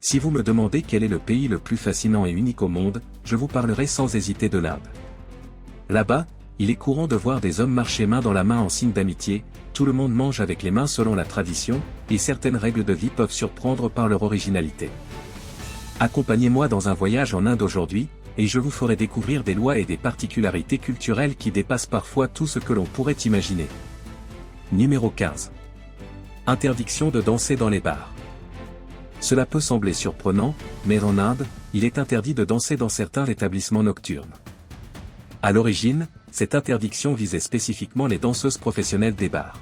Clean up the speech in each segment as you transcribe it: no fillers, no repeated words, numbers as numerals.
Si vous me demandez quel est le pays le plus fascinant et unique au monde, je vous parlerai sans hésiter de l'Inde. Là-bas, il est courant de voir des hommes marcher main dans la main en signe d'amitié, tout le monde mange avec les mains selon la tradition, et certaines règles de vie peuvent surprendre par leur originalité. Accompagnez-moi dans un voyage en Inde aujourd'hui, et je vous ferai découvrir des lois et des particularités culturelles qui dépassent parfois tout ce que l'on pourrait imaginer. Numéro 15. Interdiction de danser dans les bars. Cela peut sembler surprenant, mais en Inde, il est interdit de danser dans certains établissements nocturnes. À l'origine, cette interdiction visait spécifiquement les danseuses professionnelles des bars.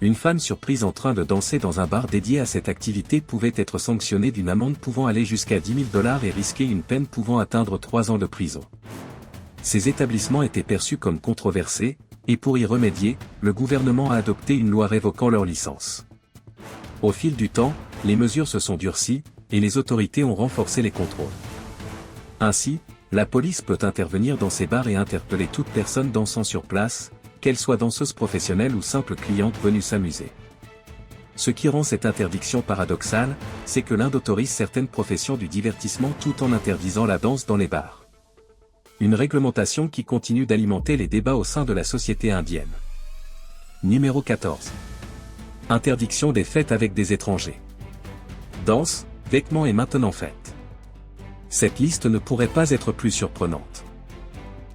Une femme surprise en train de danser dans un bar dédié à cette activité pouvait être sanctionnée d'une amende pouvant aller jusqu'à $10 000 et risquer une peine pouvant atteindre 3 ans de prison. Ces établissements étaient perçus comme controversés, et pour y remédier, le gouvernement a adopté une loi révoquant leur licence. Au fil du temps, les mesures se sont durcies, et les autorités ont renforcé les contrôles. Ainsi, la police peut intervenir dans ces bars et interpeller toute personne dansant sur place, qu'elle soit danseuse professionnelle ou simple cliente venue s'amuser. Ce qui rend cette interdiction paradoxale, c'est que l'Inde autorise certaines professions du divertissement tout en interdisant la danse dans les bars. Une réglementation qui continue d'alimenter les débats au sein de la société indienne. Numéro 14. Interdiction des fêtes avec des étrangers. Danse, vêtements et maintenant fêtes. Cette liste ne pourrait pas être plus surprenante.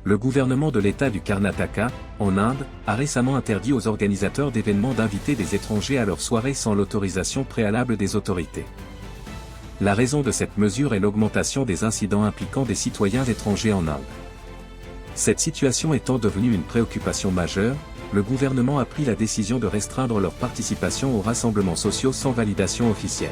Le gouvernement de l'État du Karnataka, en Inde, a récemment interdit aux organisateurs d'événements d'inviter des étrangers à leurs soirées sans l'autorisation préalable des autorités. La raison de cette mesure est l'augmentation des incidents impliquant des citoyens étrangers en Inde. Cette situation étant devenue une préoccupation majeure, le gouvernement a pris la décision de restreindre leur participation aux rassemblements sociaux sans validation officielle.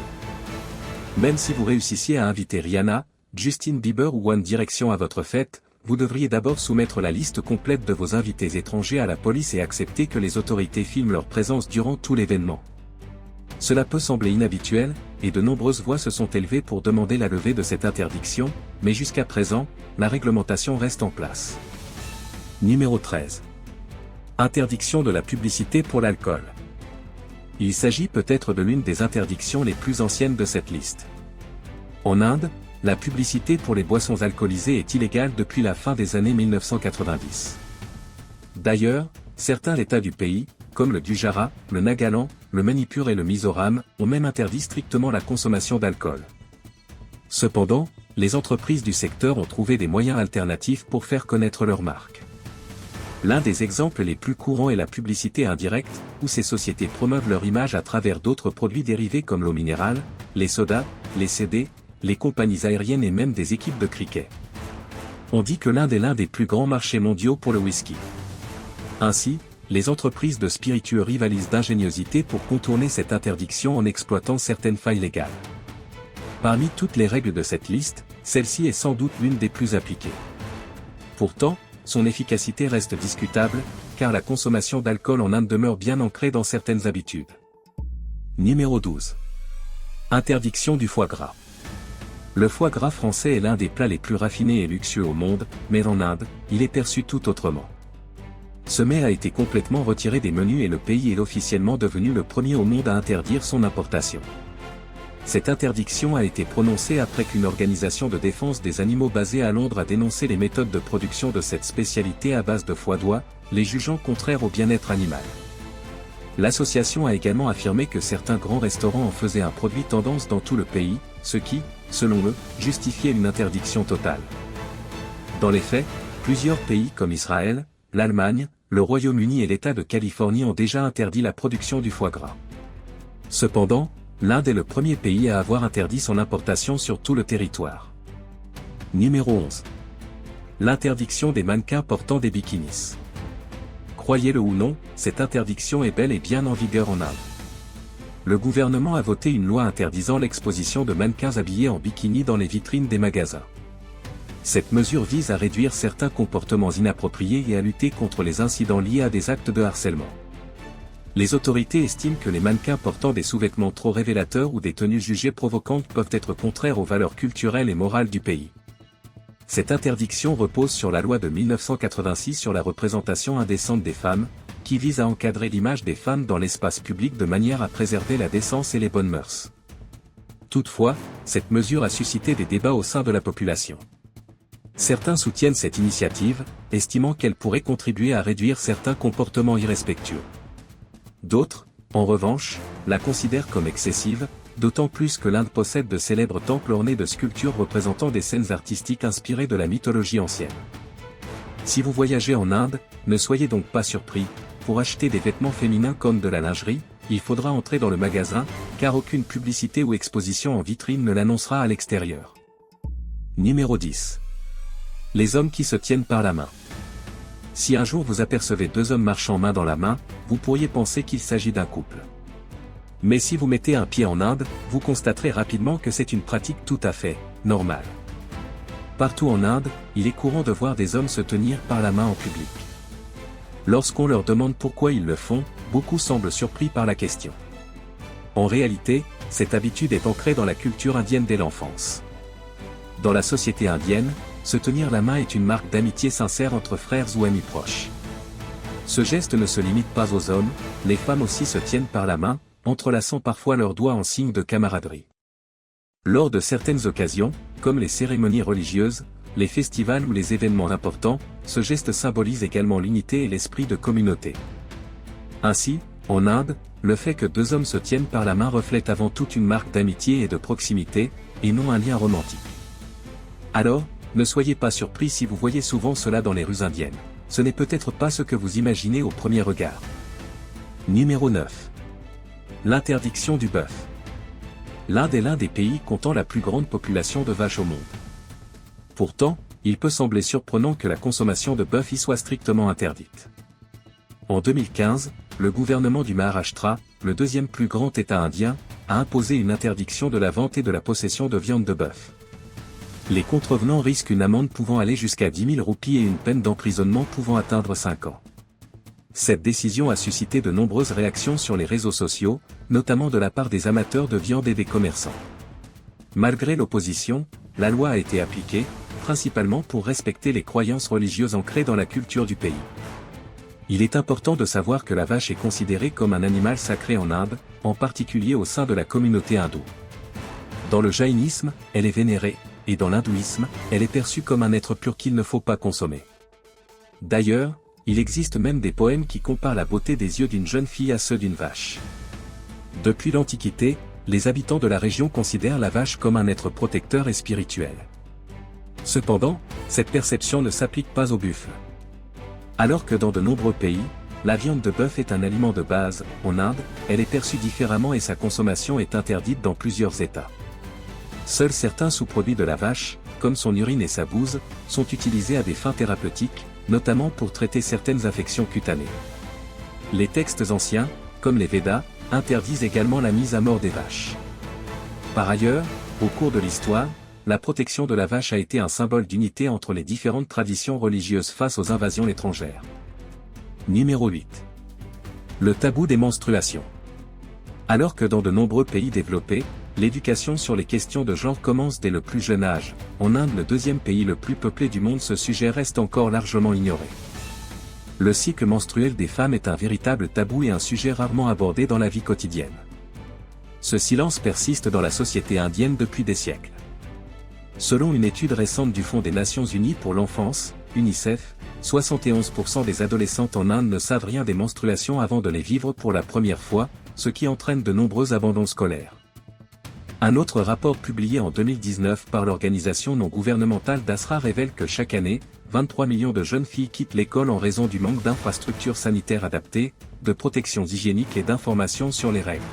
Même si vous réussissiez à inviter Rihanna, Justin Bieber ou One Direction à votre fête, vous devriez d'abord soumettre la liste complète de vos invités étrangers à la police et accepter que les autorités filment leur présence durant tout l'événement. Cela peut sembler inhabituel, et de nombreuses voix se sont élevées pour demander la levée de cette interdiction, mais jusqu'à présent, la réglementation reste en place. Numéro 13. Interdiction de la publicité pour l'alcool. Il s'agit peut-être de l'une des interdictions les plus anciennes de cette liste. En Inde, la publicité pour les boissons alcoolisées est illégale depuis la fin des années 1990. D'ailleurs, certains États du pays, comme le Gujarat, le Nagaland, le Manipur et le Mizoram, ont même interdit strictement la consommation d'alcool. Cependant, les entreprises du secteur ont trouvé des moyens alternatifs pour faire connaître leur marque. L'un des exemples les plus courants est la publicité indirecte, où ces sociétés promeuvent leur image à travers d'autres produits dérivés comme l'eau minérale, les sodas, les CD, les compagnies aériennes et même des équipes de cricket. On dit que l'Inde est l'un des plus grands marchés mondiaux pour le whisky. Ainsi, les entreprises de spiritueux rivalisent d'ingéniosité pour contourner cette interdiction en exploitant certaines failles légales. Parmi toutes les règles de cette liste, celle-ci est sans doute l'une des plus appliquées. Pourtant, son efficacité reste discutable, car la consommation d'alcool en Inde demeure bien ancrée dans certaines habitudes. Numéro 12. Interdiction du foie gras. Le foie gras français est l'un des plats les plus raffinés et luxueux au monde, mais en Inde, il est perçu tout autrement. Ce mets a été complètement retiré des menus et le pays est officiellement devenu le premier au monde à interdire son importation. Cette interdiction a été prononcée après qu'une organisation de défense des animaux basée à Londres a dénoncé les méthodes de production de cette spécialité à base de foie d'oie, les jugeant contraires au bien-être animal. L'association a également affirmé que certains grands restaurants en faisaient un produit tendance dans tout le pays, ce qui, selon eux, justifiait une interdiction totale. Dans les faits, plusieurs pays comme Israël, l'Allemagne, le Royaume-Uni et l'État de Californie ont déjà interdit la production du foie gras. Cependant, l'Inde est le premier pays à avoir interdit son importation sur tout le territoire. Numéro 11. L'interdiction des mannequins portant des bikinis. Croyez-le ou non, cette interdiction est bel et bien en vigueur en Inde. Le gouvernement a voté une loi interdisant l'exposition de mannequins habillés en bikini dans les vitrines des magasins. Cette mesure vise à réduire certains comportements inappropriés et à lutter contre les incidents liés à des actes de harcèlement. Les autorités estiment que les mannequins portant des sous-vêtements trop révélateurs ou des tenues jugées provocantes peuvent être contraires aux valeurs culturelles et morales du pays. Cette interdiction repose sur la loi de 1986 sur la représentation indécente des femmes, qui vise à encadrer l'image des femmes dans l'espace public de manière à préserver la décence et les bonnes mœurs. Toutefois, cette mesure a suscité des débats au sein de la population. Certains soutiennent cette initiative, estimant qu'elle pourrait contribuer à réduire certains comportements irrespectueux. D'autres, en revanche, la considèrent comme excessive, d'autant plus que l'Inde possède de célèbres temples ornés de sculptures représentant des scènes artistiques inspirées de la mythologie ancienne. Si vous voyagez en Inde, ne soyez donc pas surpris, pour acheter des vêtements féminins comme de la lingerie, il faudra entrer dans le magasin, car aucune publicité ou exposition en vitrine ne l'annoncera à l'extérieur. Numéro 10. Les hommes qui se tiennent par la main. Si un jour vous apercevez deux hommes marchant main dans la main, vous pourriez penser qu'il s'agit d'un couple. Mais si vous mettez un pied en Inde, vous constaterez rapidement que c'est une pratique tout à fait normale. Partout en Inde, il est courant de voir des hommes se tenir par la main en public. Lorsqu'on leur demande pourquoi ils le font, beaucoup semblent surpris par la question. En réalité, cette habitude est ancrée dans la culture indienne dès l'enfance. Dans la société indienne, se tenir la main est une marque d'amitié sincère entre frères ou amis proches. Ce geste ne se limite pas aux hommes, les femmes aussi se tiennent par la main, entrelaçant parfois leurs doigts en signe de camaraderie. Lors de certaines occasions, comme les cérémonies religieuses, les festivals ou les événements importants, ce geste symbolise également l'unité et l'esprit de communauté. Ainsi, en Inde, le fait que deux hommes se tiennent par la main reflète avant tout une marque d'amitié et de proximité, et non un lien romantique. Alors, ne soyez pas surpris si vous voyez souvent cela dans les rues indiennes. Ce n'est peut-être pas ce que vous imaginez au premier regard. Numéro 9. L'interdiction du bœuf. L'Inde est l'un des pays comptant la plus grande population de vaches au monde. Pourtant, il peut sembler surprenant que la consommation de bœuf y soit strictement interdite. En 2015, le gouvernement du Maharashtra, le deuxième plus grand État indien, a imposé une interdiction de la vente et de la possession de viande de bœuf. Les contrevenants risquent une amende pouvant aller jusqu'à 10 000 roupies et une peine d'emprisonnement pouvant atteindre 5 ans. Cette décision a suscité de nombreuses réactions sur les réseaux sociaux, notamment de la part des amateurs de viande et des commerçants. Malgré l'opposition, la loi a été appliquée, principalement pour respecter les croyances religieuses ancrées dans la culture du pays. Il est important de savoir que la vache est considérée comme un animal sacré en Inde, en particulier au sein de la communauté hindoue. Dans le jaïnisme, elle est vénérée, et dans l'hindouisme, elle est perçue comme un être pur qu'il ne faut pas consommer. D'ailleurs, il existe même des poèmes qui comparent la beauté des yeux d'une jeune fille à ceux d'une vache. Depuis l'Antiquité, les habitants de la région considèrent la vache comme un être protecteur et spirituel. Cependant, cette perception ne s'applique pas au buffle. Alors que dans de nombreux pays, la viande de bœuf est un aliment de base, en Inde, elle est perçue différemment et sa consommation est interdite dans plusieurs États. Seuls certains sous-produits de la vache, comme son urine et sa bouse, sont utilisés à des fins thérapeutiques, notamment pour traiter certaines affections cutanées. Les textes anciens, comme les Védas, interdisent également la mise à mort des vaches. Par ailleurs, au cours de l'histoire, la protection de la vache a été un symbole d'unité entre les différentes traditions religieuses face aux invasions étrangères. Numéro 8. Le tabou des menstruations. Alors que dans de nombreux pays développés, l'éducation sur les questions de genre commence dès le plus jeune âge, en Inde, le deuxième pays le plus peuplé du monde, ce sujet reste encore largement ignoré. Le cycle menstruel des femmes est un véritable tabou et un sujet rarement abordé dans la vie quotidienne. Ce silence persiste dans la société indienne depuis des siècles. Selon une étude récente du Fonds des Nations Unies pour l'enfance, UNICEF, 71% des adolescentes en Inde ne savent rien des menstruations avant de les vivre pour la première fois, ce qui entraîne de nombreux abandons scolaires. Un autre rapport publié en 2019 par l'organisation non gouvernementale d'Asra révèle que chaque année, 23 millions de jeunes filles quittent l'école en raison du manque d'infrastructures sanitaires adaptées, de protections hygiéniques et d'informations sur les règles.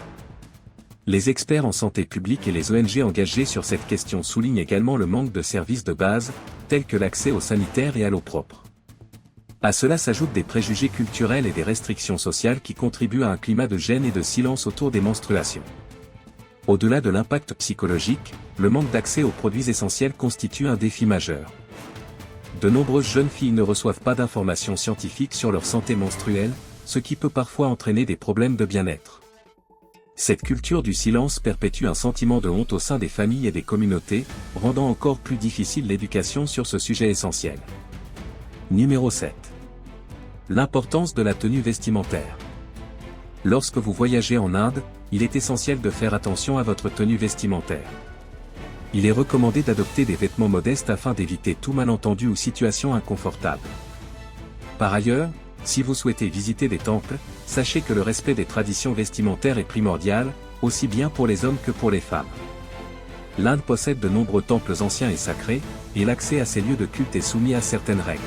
Les experts en santé publique et les ONG engagées sur cette question soulignent également le manque de services de base, tels que l'accès aux sanitaires et à l'eau propre. À cela s'ajoutent des préjugés culturels et des restrictions sociales qui contribuent à un climat de gêne et de silence autour des menstruations. Au-delà de l'impact psychologique, le manque d'accès aux produits essentiels constitue un défi majeur. De nombreuses jeunes filles ne reçoivent pas d'informations scientifiques sur leur santé menstruelle, ce qui peut parfois entraîner des problèmes de bien-être. Cette culture du silence perpétue un sentiment de honte au sein des familles et des communautés, rendant encore plus difficile l'éducation sur ce sujet essentiel. Numéro 7. L'importance de la tenue vestimentaire. Lorsque vous voyagez en Inde, il est essentiel de faire attention à votre tenue vestimentaire. Il est recommandé d'adopter des vêtements modestes afin d'éviter tout malentendu ou situation inconfortable. Par ailleurs, si vous souhaitez visiter des temples, sachez que le respect des traditions vestimentaires est primordial, aussi bien pour les hommes que pour les femmes. L'Inde possède de nombreux temples anciens et sacrés, et l'accès à ces lieux de culte est soumis à certaines règles.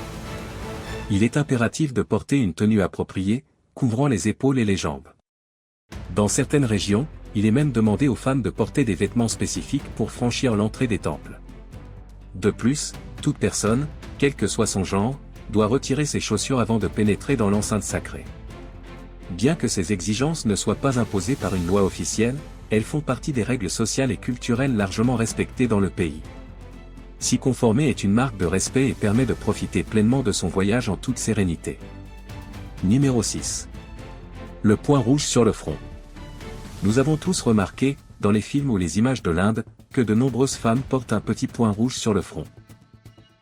Il est impératif de porter une tenue appropriée, couvrant les épaules et les jambes. Dans certaines régions, il est même demandé aux femmes de porter des vêtements spécifiques pour franchir l'entrée des temples. De plus, toute personne, quel que soit son genre, doit retirer ses chaussures avant de pénétrer dans l'enceinte sacrée. Bien que ces exigences ne soient pas imposées par une loi officielle, elles font partie des règles sociales et culturelles largement respectées dans le pays. S'y conformer est une marque de respect et permet de profiter pleinement de son voyage en toute sérénité. Numéro 6. Le point rouge sur le front. Nous avons tous remarqué, dans les films ou les images de l'Inde, que de nombreuses femmes portent un petit point rouge sur le front.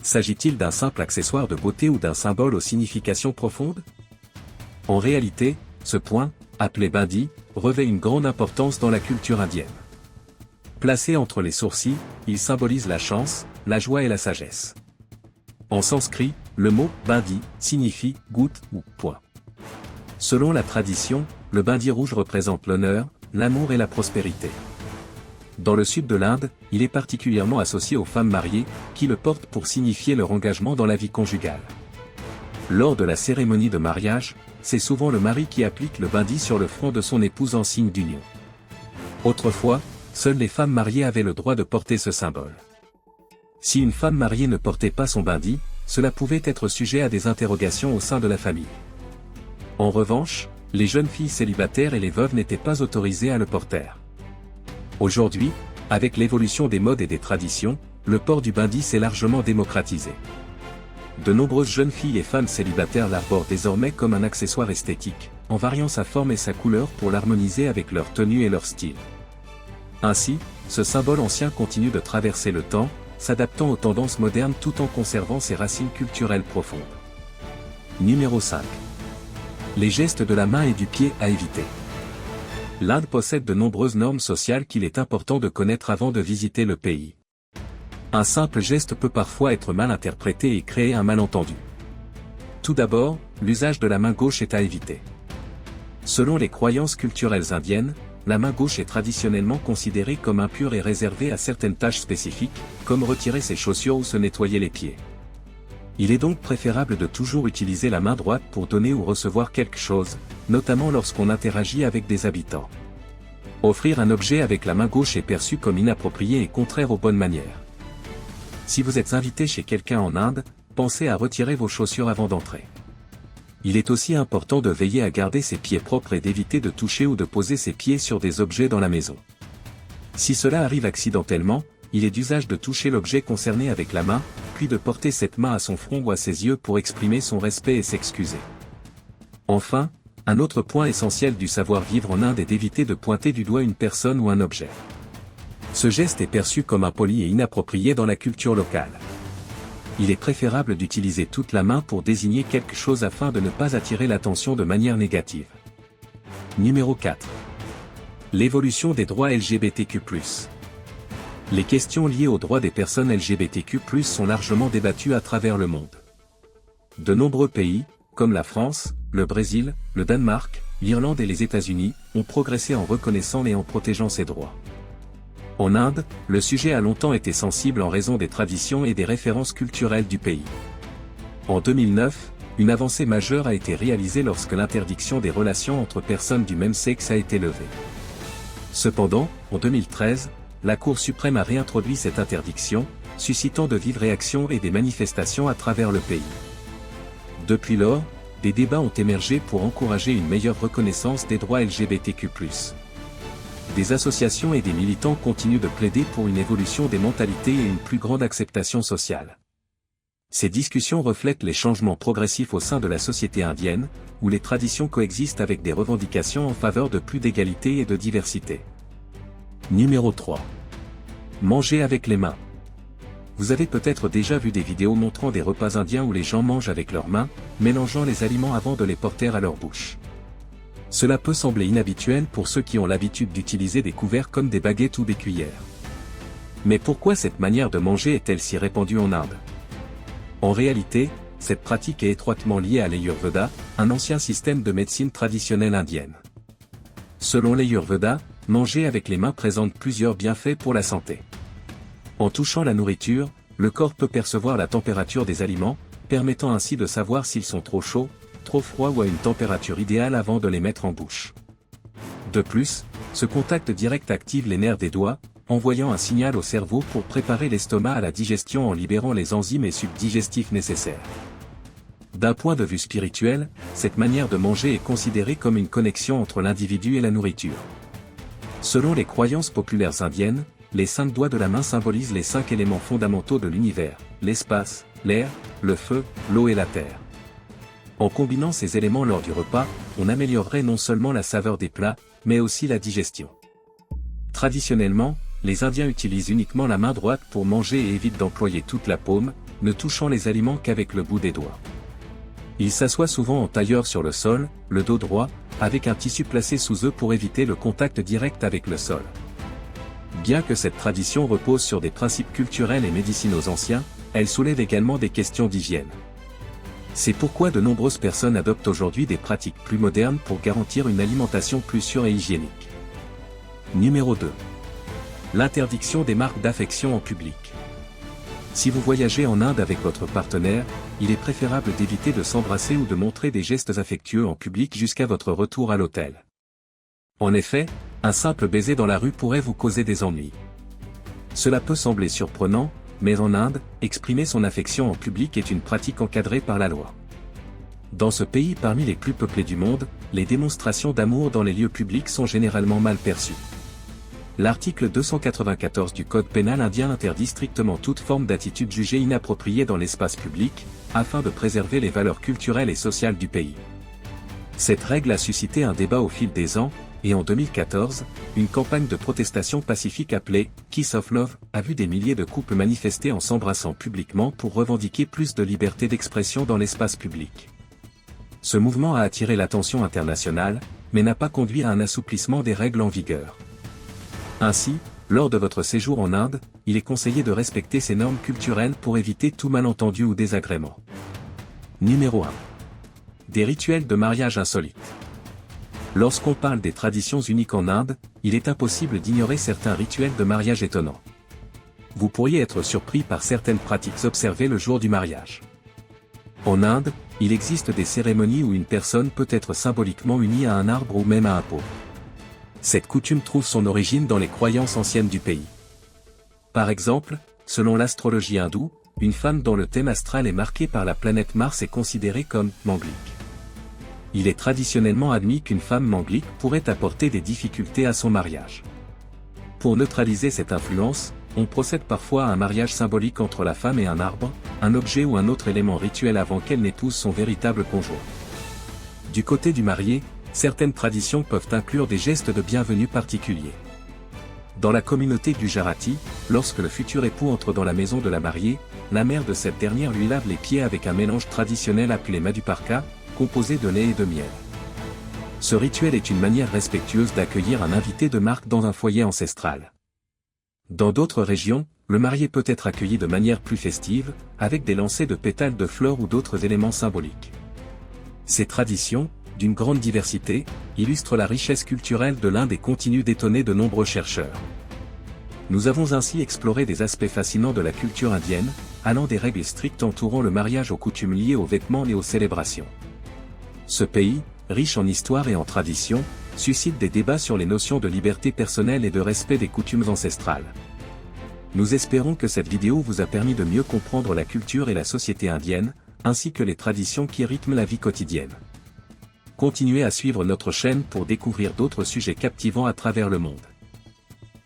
S'agit-il d'un simple accessoire de beauté ou d'un symbole aux significations profondes? En réalité, ce point, appelé bindi, revêt une grande importance dans la culture indienne. Placé entre les sourcils, il symbolise la chance, la joie et la sagesse. En sanskrit, le mot bindi signifie goutte ou point. Selon la tradition, le bindi rouge représente l'honneur, l'amour et la prospérité. Dans le sud de l'Inde, il est particulièrement associé aux femmes mariées, qui le portent pour signifier leur engagement dans la vie conjugale. Lors de la cérémonie de mariage, c'est souvent le mari qui applique le bindi sur le front de son épouse en signe d'union. Autrefois, seules les femmes mariées avaient le droit de porter ce symbole. Si une femme mariée ne portait pas son bindi, cela pouvait être sujet à des interrogations au sein de la famille. En revanche, les jeunes filles célibataires et les veuves n'étaient pas autorisées à le porter. Aujourd'hui, avec l'évolution des modes et des traditions, le port du bindi s'est largement démocratisé. De nombreuses jeunes filles et femmes célibataires l'arborent désormais comme un accessoire esthétique, en variant sa forme et sa couleur pour l'harmoniser avec leur tenue et leur style. Ainsi, ce symbole ancien continue de traverser le temps, s'adaptant aux tendances modernes tout en conservant ses racines culturelles profondes. Numéro 5. Les gestes de la main et du pied à éviter. L'Inde possède de nombreuses normes sociales qu'il est important de connaître avant de visiter le pays. Un simple geste peut parfois être mal interprété et créer un malentendu. Tout d'abord, l'usage de la main gauche est à éviter. Selon les croyances culturelles indiennes, la main gauche est traditionnellement considérée comme impure et réservée à certaines tâches spécifiques, comme retirer ses chaussures ou se nettoyer les pieds. Il est donc préférable de toujours utiliser la main droite pour donner ou recevoir quelque chose, notamment lorsqu'on interagit avec des habitants. Offrir un objet avec la main gauche est perçu comme inapproprié et contraire aux bonnes manières. Si vous êtes invité chez quelqu'un en Inde, pensez à retirer vos chaussures avant d'entrer. Il est aussi important de veiller à garder ses pieds propres et d'éviter de toucher ou de poser ses pieds sur des objets dans la maison. Si cela arrive accidentellement, il est d'usage de toucher l'objet concerné avec la main, puis de porter cette main à son front ou à ses yeux pour exprimer son respect et s'excuser. Enfin, un autre point essentiel du savoir-vivre en Inde est d'éviter de pointer du doigt une personne ou un objet. Ce geste est perçu comme impoli et inapproprié dans la culture locale. Il est préférable d'utiliser toute la main pour désigner quelque chose afin de ne pas attirer l'attention de manière négative. Numéro 4. L'évolution des droits LGBTQ+. Les questions liées aux droits des personnes LGBTQ+, sont largement débattues à travers le monde. De nombreux pays, comme la France, le Brésil, le Danemark, l'Irlande et les États-Unis, ont progressé en reconnaissant et en protégeant ces droits. En Inde, le sujet a longtemps été sensible en raison des traditions et des références culturelles du pays. En 2009, une avancée majeure a été réalisée lorsque l'interdiction des relations entre personnes du même sexe a été levée. Cependant, en 2013, la Cour suprême a réintroduit cette interdiction, suscitant de vives réactions et des manifestations à travers le pays. Depuis lors, des débats ont émergé pour encourager une meilleure reconnaissance des droits LGBTQ+. Des associations et des militants continuent de plaider pour une évolution des mentalités et une plus grande acceptation sociale. Ces discussions reflètent les changements progressifs au sein de la société indienne, où les traditions coexistent avec des revendications en faveur de plus d'égalité et de diversité. Numéro 3. Manger avec les mains. Vous avez peut-être déjà vu des vidéos montrant des repas indiens où les gens mangent avec leurs mains, mélangeant les aliments avant de les porter à leur bouche. Cela peut sembler inhabituel pour ceux qui ont l'habitude d'utiliser des couverts comme des baguettes ou des cuillères. Mais pourquoi cette manière de manger est-elle si répandue en Inde? En réalité, cette pratique est étroitement liée à l'Ayurveda, un ancien système de médecine traditionnelle indienne. Selon l'Ayurveda, manger avec les mains présente plusieurs bienfaits pour la santé. En touchant la nourriture, le corps peut percevoir la température des aliments, permettant ainsi de savoir s'ils sont trop chauds, trop froids ou à une température idéale avant de les mettre en bouche. De plus, ce contact direct active les nerfs des doigts, envoyant un signal au cerveau pour préparer l'estomac à la digestion en libérant les enzymes et sucs digestifs nécessaires. D'un point de vue spirituel, cette manière de manger est considérée comme une connexion entre l'individu et la nourriture. Selon les croyances populaires indiennes, les 5 doigts de la main symbolisent les 5 éléments fondamentaux de l'univers, l'espace, l'air, le feu, l'eau et la terre. En combinant ces éléments lors du repas, on améliorerait non seulement la saveur des plats, mais aussi la digestion. Traditionnellement, les Indiens utilisent uniquement la main droite pour manger et évitent d'employer toute la paume, ne touchant les aliments qu'avec le bout des doigts. Ils s'assoient souvent en tailleur sur le sol, le dos droit, avec un tissu placé sous eux pour éviter le contact direct avec le sol. Bien que cette tradition repose sur des principes culturels et médicinaux anciens, elle soulève également des questions d'hygiène. C'est pourquoi de nombreuses personnes adoptent aujourd'hui des pratiques plus modernes pour garantir une alimentation plus sûre et hygiénique. Numéro 2. L'interdiction des marques d'affection en public. Si vous voyagez en Inde avec votre partenaire, il est préférable d'éviter de s'embrasser ou de montrer des gestes affectueux en public jusqu'à votre retour à l'hôtel. En effet, un simple baiser dans la rue pourrait vous causer des ennuis. Cela peut sembler surprenant, mais en Inde, exprimer son affection en public est une pratique encadrée par la loi. Dans ce pays parmi les plus peuplés du monde, les démonstrations d'amour dans les lieux publics sont généralement mal perçues. L'article 294 du Code pénal indien interdit strictement toute forme d'attitude jugée inappropriée dans l'espace public, afin de préserver les valeurs culturelles et sociales du pays. Cette règle a suscité un débat au fil des ans, et en 2014, une campagne de protestation pacifique appelée « Kiss of Love » a vu des milliers de couples manifester en s'embrassant publiquement pour revendiquer plus de liberté d'expression dans l'espace public. Ce mouvement a attiré l'attention internationale, mais n'a pas conduit à un assouplissement des règles en vigueur. Ainsi, lors de votre séjour en Inde, il est conseillé de respecter ces normes culturelles pour éviter tout malentendu ou désagrément. Numéro 1. Des rituels de mariage insolites. Lorsqu'on parle des traditions uniques en Inde, il est impossible d'ignorer certains rituels de mariage étonnants. Vous pourriez être surpris par certaines pratiques observées le jour du mariage. En Inde, il existe des cérémonies où une personne peut être symboliquement unie à un arbre ou même à un pot. Cette coutume trouve son origine dans les croyances anciennes du pays. Par exemple, selon l'astrologie hindoue, une femme dont le thème astral est marqué par la planète Mars est considérée comme manglique. Il est traditionnellement admis qu'une femme manglique pourrait apporter des difficultés à son mariage. Pour neutraliser cette influence, on procède parfois à un mariage symbolique entre la femme et un arbre, un objet ou un autre élément rituel avant qu'elle n'épouse son véritable conjoint. Du côté du marié, certaines traditions peuvent inclure des gestes de bienvenue particuliers. Dans la communauté Gujarati, lorsque le futur époux entre dans la maison de la mariée, la mère de cette dernière lui lave les pieds avec un mélange traditionnel appelé Madhuparka, composé de lait et de miel. Ce rituel est une manière respectueuse d'accueillir un invité de marque dans un foyer ancestral. Dans d'autres régions, le marié peut être accueilli de manière plus festive, avec des lancers de pétales de fleurs ou d'autres éléments symboliques. Ces traditions, d'une grande diversité, illustrent la richesse culturelle de l'Inde et continuent d'étonner de nombreux chercheurs. Nous avons ainsi exploré des aspects fascinants de la culture indienne, allant des règles strictes entourant le mariage aux coutumes liées aux vêtements et aux célébrations. Ce pays, riche en histoire et en traditions, suscite des débats sur les notions de liberté personnelle et de respect des coutumes ancestrales. Nous espérons que cette vidéo vous a permis de mieux comprendre la culture et la société indienne, ainsi que les traditions qui rythment la vie quotidienne. Continuez à suivre notre chaîne pour découvrir d'autres sujets captivants à travers le monde.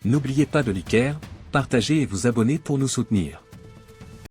N'oubliez pas de liker, partager et vous abonner pour nous soutenir.